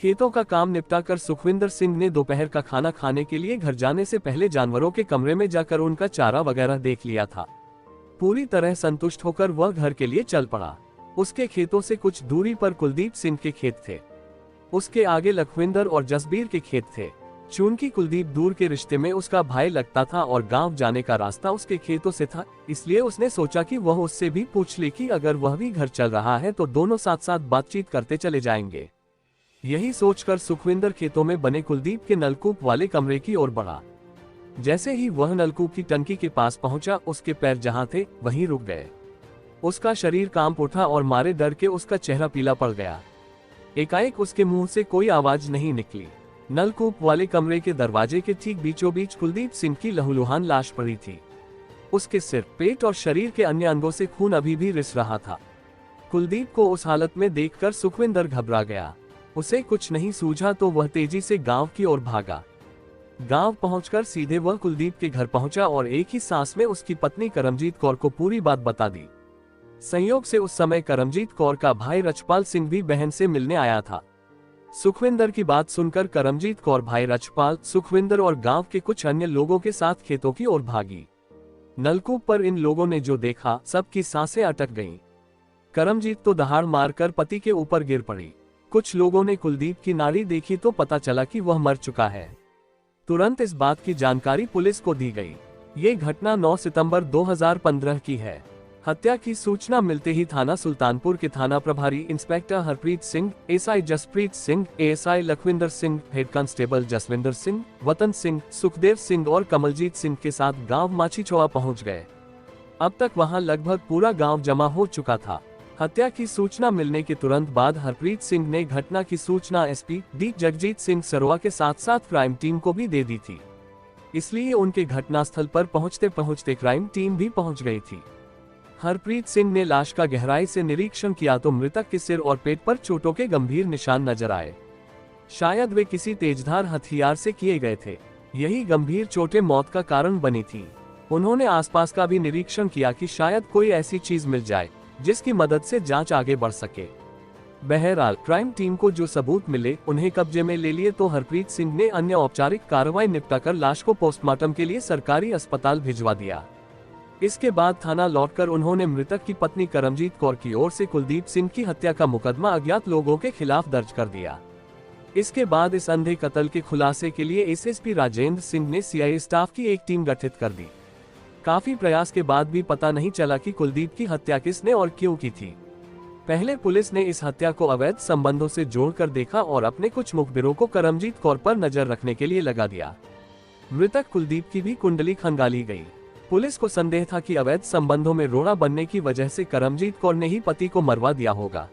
खेतों का काम निपटाकर सुखविंदर सिंह ने दोपहर का खाना खाने के लिए घर जाने से पहले जानवरों के कमरे में जाकर उनका चारा वगैरह देख लिया था। पूरी तरह संतुष्ट होकर वह घर के लिए चल पड़ा। उसके खेतों से कुछ दूरी पर कुलदीप सिंह के खेत थे। उसके आगे लखविंदर और जसबीर के खेत थे। चूंकि कुलदीप दूर के रिश्ते में उसका भाई लगता था और गांव जाने का रास्ता उसके खेतों से था, इसलिए उसने सोचा कि वह उससे भी पूछ ले कि अगर वह भी घर चल रहा है तो दोनों साथ साथ बातचीत करते चले जाएंगे। यही सोचकर सुखविंदर खेतों में बने कुलदीप के नलकूप वाले कमरे की ओर बढ़ा। जैसे ही वह नलकूप की टंकी के पास पहुंचा, उसके पैर जहां थे वहीं रुक गए। उसका शरीर कांप उठा और मारे डर के उसका चेहरा पीला पड़ गया। एकाएक उसके मुंह से कोई आवाज नहीं निकली। नलकूप वाले कमरे के दरवाजे के ठीक बीचों बीच कुलदीप सिंह की लहूलुहान लाश पड़ी थी। उसके सिर, पेट और शरीर के अन्य अंगों से खून अभी भी रिस रहा था। कुलदीप को उस हालत में देखकर सुखविंदर घबरा गया। उसे कुछ नहीं सूझा तो वह तेजी से गांव की ओर भागा। गांव पहुंचकर सीधे वह कुलदीप के घर पहुंचा और एक ही सांस में उसकी पत्नी करमजीत कौर को पूरी बात बता दी। संयोग से उस समय करमजीत कौर का भाई रछपाल सिंह भी बहन से मिलने आया था। सुखविंदर की बात सुनकर करमजीत कौर भाई रछपाल, सुखविंदर और गांव के कुछ अन्य लोगों के साथ खेतों की ओर भागी। नलकूप पर इन लोगों ने जो देखा, सबकी सांसें अटक गईं। करमजीत तो दहाड़ मारकर पति के ऊपर गिर पड़ी। कुछ लोगों ने कुलदीप की नाड़ी देखी तो पता चला कि वह मर चुका है। तुरंत इस बात की जानकारी पुलिस को दी गई। ये घटना 9 सितंबर 2015 की है। हत्या की सूचना मिलते ही थाना सुल्तानपुर के थाना प्रभारी inspector Harpreet Singh, SI Jaspreet Singh, ASI Lakhwinder Singh, head constable Jaswinder Singh, Watan Singh, Sukhdev Singh और कमलजीत सिंह के साथ गांव माछीचोआ पहुंच गए। अब तक वहां लगभग पूरा गांव जमा हो चुका था। हत्या की सूचना मिलने के तुरंत बाद हरप्रीत सिंह ने घटना की सूचना एसपी डी जगजीत सिंह सरवा के साथ साथ क्राइम टीम को भी दे दी थी। इसलिए उनके घटनास्थल पर पहुंचते पहुंचते क्राइम टीम भी पहुंच गई थी। हरप्रीत सिंह ने लाश का गहराई से निरीक्षण किया तो मृतक के सिर और पेट पर चोटों के गंभीर निशान नजर आए। शायद वे किसी तेजधार हथियार से किए गए थे। यही गंभीर चोटें मौत का कारण बनी थी। उन्होंने आसपास का भी निरीक्षण किया कि शायद कोई ऐसी चीज मिल जाए जिसकी मदद से जांच आगे बढ़ सके। बहरहाल क्राइम टीम को जो सबूत मिले उन्हें कब्जे में ले लिए तो हरप्रीत सिंह ने अन्य औपचारिक कार्रवाई निपटाकर लाश को पोस्टमार्टम के लिए सरकारी अस्पताल भिजवा दिया। इसके बाद थाना लौटकर उन्होंने मृतक की पत्नी करमजीत कौर की ओर से कुलदीप सिंह की हत्या का मुकदमा अज्ञात लोगों के खिलाफ दर्ज कर दिया। इसके बाद इस अंधे कत्ल के खुलासे के लिए एसएसपी राजेंद्र सिंह ने सीआईए स्टाफ की एक टीम गठित कर दी। काफी प्रयास के बाद भी पता नहीं चला कि कुलदीप की हत्या किसने और क्यों की थी। पहले पुलिस ने इस हत्या को अवैध संबंधों से जोड़कर देखा और अपने कुछ मुखबिरों को करमजीत कौर पर नजर रखने के लिए लगा दिया। मृतक कुलदीप की भी कुंडली खंगाली गई। पुलिस को संदेह था कि अवैध संबंधों में रोड़ा बनने की वजह से करमजीत कौर ने ही पति को मरवा दिया होगा।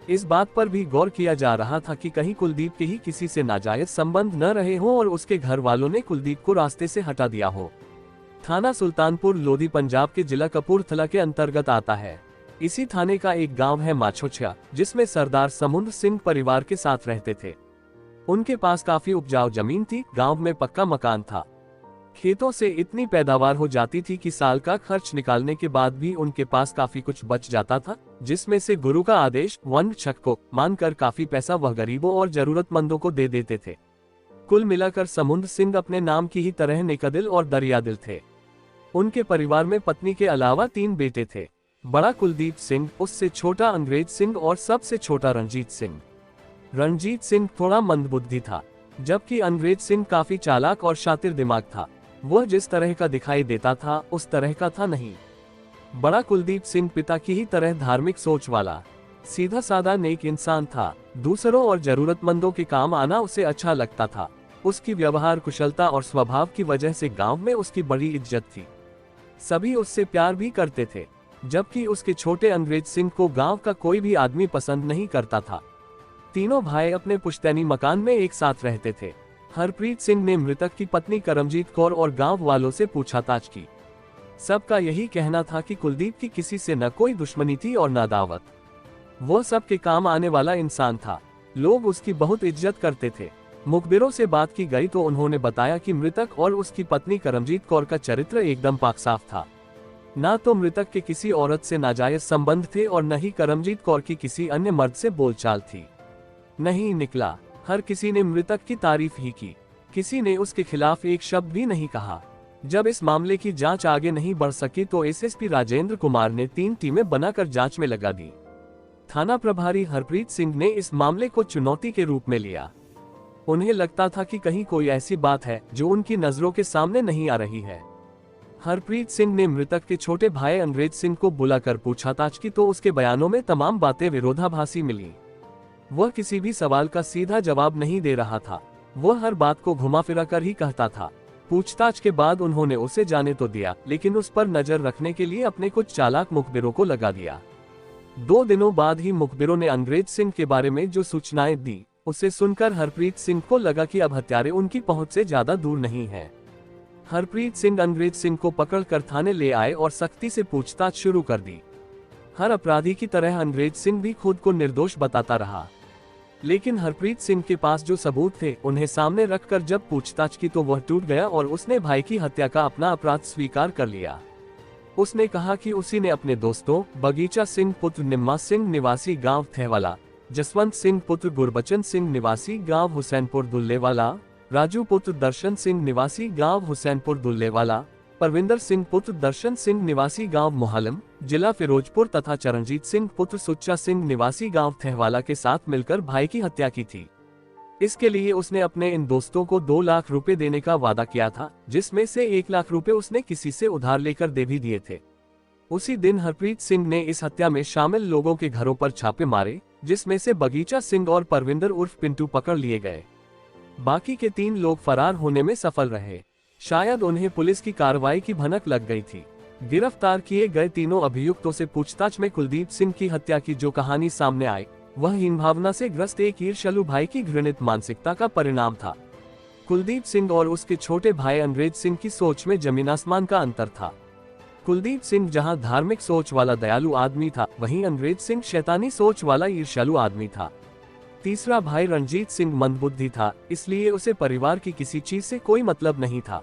इस बात पर भी गौर किया जा रहा था कि कहीं कुलदीप के ही किसी से नाजायज संबंध न रहे हों और उसके घर वालों ने कुलदीप को रास्ते से हटा दिया हो। थाना सुल्तानपुर लोधी पंजाब के जिला कपूरथला के अंतर्गत आता है। इसी थाने का एक गांव है माछोछिया, जिसमें सरदार समुद्र सिंह परिवार के साथ रहते थे। उनके पास काफी उपजाऊ जमीन थी। गांव में पक्का मकान था। खेतों से इतनी पैदावार हो जाती थी कि साल का खर्च निकालने के बाद भी उनके पास काफी कुछ बच जाता था, जिसमें से गुरु का आदेश वन छक को मानकर काफी पैसा वह गरीबों और जरूरतमंदों को दे देते थे। कुल मिलाकर समुद्र सिंह अपने नाम की ही तरह नेकदिल और दरियादिल थे। उनके परिवार में पत्नी के अलावा 3 बेटे थे। बड़ा कुलदीप सिंह, उससे छोटा अंग्रेज सिंह और सबसे छोटा रणजीत सिंह। रणजीत सिंह थोड़ा मंदबुद्धि था, जबकि अंग्रेज सिंह काफी चालाक और शातिर दिमाग था। वह जिस तरह का दिखाई देता था उस तरह का था नहीं। बड़ा कुलदीप सिंह पिता की ही तरह धार्मिक सोच वाला सीधा साधा नेक इंसान था। दूसरों और जरूरतमंदों के काम आना उसे अच्छा लगता था। उसकी व्यवहार कुशलता और स्वभाव की वजह से गांव में उसकी बड़ी इज्जत थी। सभी उससे प्यार भी करते थे, जबकि उसके छोटे अंग्रेज सिंह को गांव का कोई भी आदमी पसंद नहीं करता था। तीनों भाई अपने पुश्तैनी मकान में एक साथ रहते थे। हरप्रीत सिंह ने मृतक की पत्नी करमजीत कौर और गांव वालों से पूछताछ की। सबका यही कहना था कि कुलदीप की किसी से न कोई दुश्मनी थी और न दावत। वह सबके काम आने वाला इंसान था। लोग उसकी बहुत इज्जत करते थे। मुखबिरों से बात की गई तो उन्होंने बताया कि मृतक और उसकी पत्नी करमजीत कौर का चरित्र एकदम पाक साफ था। न तो मृतक के किसी औरत से नाजायज संबंध थे और न ही करमजीत कौर की किसी अन्य मर्द से बोलचाल थी। नहीं निकला। हर किसी ने मृतक की तारीफ ही की, किसी ने उसके खिलाफ एक शब्द भी नहीं कहा। जब इस मामले की जांच आगे नहीं बढ़ सकी तो एसएसपी राजेंद्र कुमार ने 3 टीमें बनाकर जांच में लगा दी। थाना प्रभारी हरप्रीत सिंह ने इस मामले को चुनौती के रूप में लिया। उन्हें लगता था कि कहीं कोई ऐसी बात है जो उनकी नजरों के सामने नहीं आ रही है। हरप्रीत सिंह ने मृतक के छोटे भाई अंग्रेज सिंह को बुलाकर पूछताछ की तो उसके बयानों में तमाम बातें विरोधाभासी मिली। वह किसी भी सवाल का सीधा जवाब नहीं दे रहा था, वह हर बात को घुमा फिरा कर ही कहता था। पूछताछ के बाद उन्होंने उसे जाने तो दिया, लेकिन उस पर नजर रखने के लिए अपने कुछ चालाक मुखबिरों को लगा दिया। 2 दिनों बाद ही मुखबिरों ने अंग्रेज सिंह के बारे में जो सूचनाएं दी, उसे सुनकर हरप्रीत सिंह को लगा कि अब हत्यारे उनकी पहुंच से ज्यादा दूर नहीं है। हरप्रीत सिंह अंग्रेज सिंह को पकड़कर थाने ले आए और सख्ती से पूछताछ शुरू कर दी। हर अपराधी की तरह अंग्रेज सिंह भी खुद को निर्दोष बताता रहा, लेकिन हरप्रीत सिंह के पास जो सबूत थे उन्हें सामने रखकर जब पूछताछ की तो वह टूट गया और उसने भाई की हत्या का अपना अपराध स्वीकार कर लिया। उसने कहा कि उसी ने अपने दोस्तों बगीचा सिंह पुत्र निम्मा सिंह निवासी गांव थेवाला, जसवंत सिंह पुत्र गुरबचन सिंह निवासी गांव हुसैनपुर दुल्लेवाला, राजू पुत्र दर्शन सिंह निवासी गांव हुसैनपुर दुल्लेवाला, परविंदर सिंह पुत्र दर्शन सिंह निवासी गांव मोहलम, जिला फिरोजपुर तथा चरणजीत सिंह पुत्र सुच्चा सिंह निवासी गांव थेवाला के साथ मिलकर भाई की हत्या की थी। इसके लिए उसने अपने इन दोस्तों को 2 लाख रुपए देने का वादा किया था, जिसमें से 1 लाख रुपए उसने किसी से उधार लेकर दे भी दिए थे। उसी दिन हरप्रीत सिंह ने इस हत्या में शामिल लोगों के घरों पर छापे मारे, जिसमें से बगीचा सिंह और परविंदर उर्फ पिंटू पकड़ लिए गए। बाकी के 3 लोग फरार होने में सफल रहे। शायद उन्हें पुलिस की कार्रवाई की भनक लग गई थी। गिरफ्तार किए गए तीनों अभियुक्तों से पूछताछ में कुलदीप सिंह की हत्या की जो कहानी सामने आई, वह हीन भावना से ग्रस्त एक ईर्ष्यालु भाई की घृणित मानसिकता का परिणाम था। कुलदीप सिंह और उसके छोटे भाई अंग्रेज सिंह की सोच में जमीन आसमान का अंतर था। कुलदीप सिंह जहां धार्मिक सोच वाला दयालु आदमी था, वहीं अंग्रेज सिंह शैतानी सोच वाला ईर्ष्यालु आदमी था। तीसरा भाई रणजीत सिंह मंदबुद्धि था, इसलिए उसे परिवार की किसी चीज से कोई मतलब नहीं था।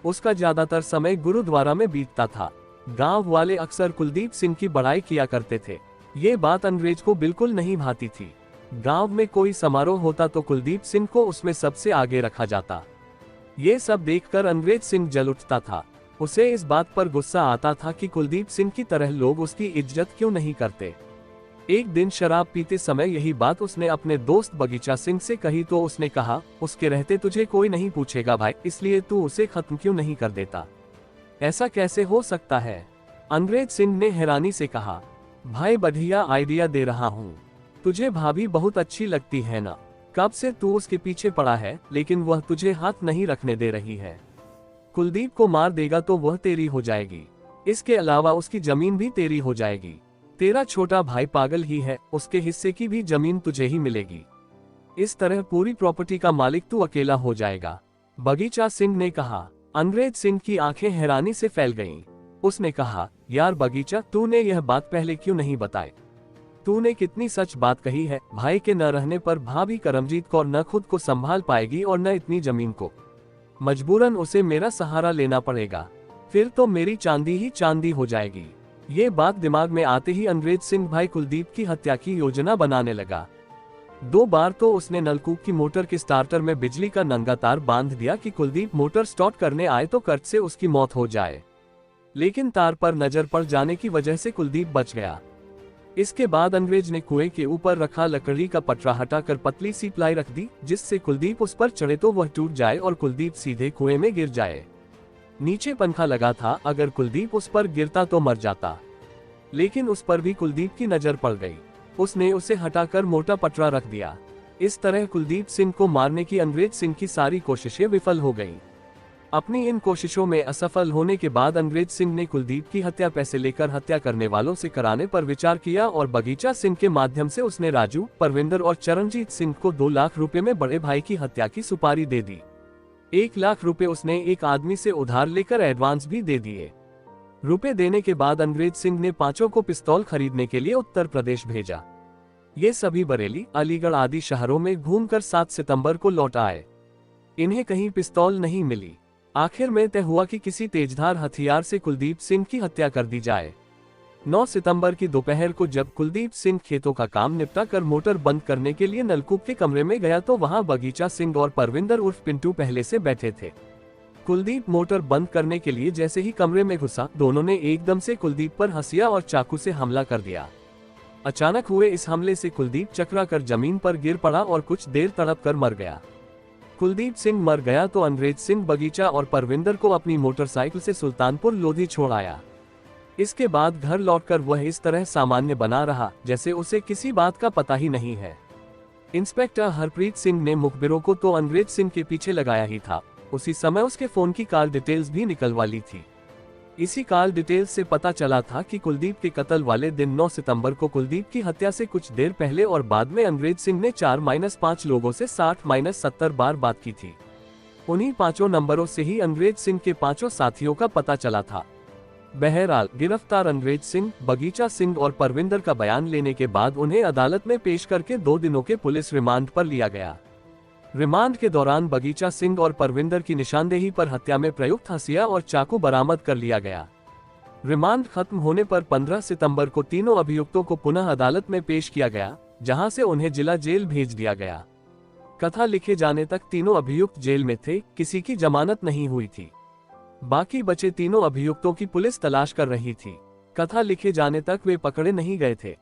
उसका ज्यादातर समय गुरुद्वारा में बीतता था। गांव वाले अक्सर कुलदीप सिंह की बड़ाई किया करते थे। ये बात अंग्रेज को बिल्कुल नहीं भाती थी। गांव में कोई समारोह होता तो कुलदीप सिंह को उसमें सबसे आगे रखा जाता। ये सब देखकर अंग्रेज सिंह जल उठता था। उसे इस बात पर गुस्सा आता था कि कुलदीप सिंह की तरह लोग उसकी इज्जत क्यों नहीं करते। एक दिन शराब पीते समय यही बात उसने अपने दोस्त बगीचा सिंह से कही तो उसने कहा, उसके रहते तुझे कोई नहीं पूछेगा भाई, इसलिए तू उसे खत्म क्यों नहीं कर देता? ऐसा कैसे हो सकता है? अंग्रेज सिंह ने हैरानी से कहा, भाई बढ़िया आइडिया दे रहा हूँ। तुझे भाभी बहुत अच्छी लगती है ना? कब से तू उसके पीछे पड़ा है, लेकिन वह तुझे हाथ नहीं रखने दे रही है। कुलदीप को मार देगा तो वह तेरी हो जाएगी। इसके अलावा उसकी जमीन भी तेरी हो जाएगी। तेरा छोटा भाई पागल ही है, उसके हिस्से की भी जमीन तुझे ही मिलेगी। इस तरह पूरी प्रॉपर्टी का मालिक तू अकेला हो जाएगा, बगीचा सिंह ने कहा। अंग्रेज सिंह की आंखें हैरानी से फैल गईं। उसने कहा, यार बगीचा, तूने यह बात पहले क्यों नहीं बताई? तूने कितनी सच बात कही है। भाई के न रहने पर भाभी करमजीत कौर न खुद को संभाल पाएगी और न इतनी जमीन को। मजबूरन उसे मेरा सहारा लेना पड़ेगा, फिर तो मेरी चांदी ही चांदी हो जाएगी। ये बात दिमाग में आते ही अंग्रेज सिंह भाई कुलदीप की हत्या की योजना बनाने लगा। 2 बार तो उसने नलकूप की मोटर के स्टार्टर में बिजली का नंगा तार बांध दिया कि कुलदीप मोटर स्टार्ट करने आए तो कर्ज से उसकी मौत हो जाए, लेकिन तार पर नजर पड़ जाने की वजह से कुलदीप बच गया। इसके बाद अंग्रेज ने कुएं के ऊपर रखा लकड़ी का पटरा हटाकर पतली सी प्लाई रख दी, जिससे कुलदीप उस पर चढ़े तो वह टूट जाए और कुलदीप सीधे कुएं में गिर जाए। नीचे पंखा लगा था, अगर कुलदीप उस पर गिरता तो मर जाता, लेकिन उस पर भी कुलदीप की नजर पड़ गई। उसने उसे हटाकर मोटा पटरा रख दिया। इस तरह कुलदीप सिंह को मारने की अंग्रेज सिंह की सारी कोशिशें विफल हो गईं। अपनी इन कोशिशों में असफल होने के बाद अंग्रेज सिंह ने कुलदीप की हत्या पैसे लेकर हत्या करने वालों से कराने पर विचार किया और बगीचा सिंह के माध्यम से उसने राजू, परविंदर और चरणजीत सिंह को 2 लाख रुपए में बड़े भाई की हत्या की सुपारी दे दी। 1 लाख रुपए उसने एक आदमी से उधार लेकर एडवांस भी दे दिए। रुपए देने के बाद अंग्रेज सिंह ने 5 को पिस्तौल खरीदने के लिए उत्तर प्रदेश भेजा। ये सभी बरेली, अलीगढ़ आदि शहरों में घूमकर 7 सितंबर को लौट आए। इन्हें कहीं पिस्तौल नहीं मिली। आखिर में तय हुआ कि किसी तेजधार हथियार से कुलदीप सिंह की हत्या कर दी जाए। 9 सितंबर की दोपहर को जब कुलदीप सिंह खेतों का काम निपटा कर मोटर बंद करने के लिए नलकूप के कमरे में गया तो वहां बगीचा सिंह और परविंदर उर्फ पिंटू पहले से बैठे थे। कुलदीप मोटर बंद करने के लिए जैसे ही कमरे में घुसा, दोनों ने एकदम से कुलदीप पर हंसिया और चाकू से हमला कर दिया। अचानक हुए इस हमले से कुलदीप चकरा कर जमीन पर गिर पड़ा और कुछ देर तड़प कर मर गया। कुलदीप सिंह मर गया तो अंग्रेज सिंह बगीचा और परविंदर को अपनी मोटरसाइकिल से सुल्तानपुर लोधी छोड़ आया। इसके बाद घर लौटकर वह इस तरह सामान्य बना रहा जैसे उसे किसी बात का पता ही नहीं है। इंस्पेक्टर हरप्रीत सिंह ने मुखबिरों को तो अंग्रेज सिंह के पीछे लगाया ही था, उसी समय उसके फोन की कॉल डिटेल्स भी निकलवा ली थी। इसी कॉल डिटेल्स से पता चला था कि कुलदीप के कत्ल वाले दिन 9 सितंबर को कुलदीप की हत्या से कुछ देर पहले और बाद में अंग्रेज सिंह ने 4-5 लोगों से 60-70 बार बात की थी। उन्हीं 5 नंबरों से ही अंग्रेज सिंह के 5 साथियों का पता चला था। बहरहाल गिरफ्तार अंग्रेज सिंह, बगीचा सिंह और परविंदर का बयान लेने के बाद उन्हें अदालत में पेश करके 2 दिनों के पुलिस रिमांड पर लिया गया। रिमांड के दौरान बगीचा सिंह और परविंदर की निशानदेही पर हत्या में प्रयुक्त हंसिया और चाकू बरामद कर लिया गया। रिमांड खत्म होने पर 15 सितंबर को तीनों अभियुक्तों को पुनः अदालत में पेश किया गया, जहां से उन्हें जिला जेल भेज दिया गया। कथा लिखे जाने तक तीनों अभियुक्त जेल में थे, किसी की जमानत नहीं हुई थी। बाकी बचे तीनों अभियुक्तों की पुलिस तलाश कर रही थी। कथा लिखे जाने तक वे पकड़े नहीं गए थे।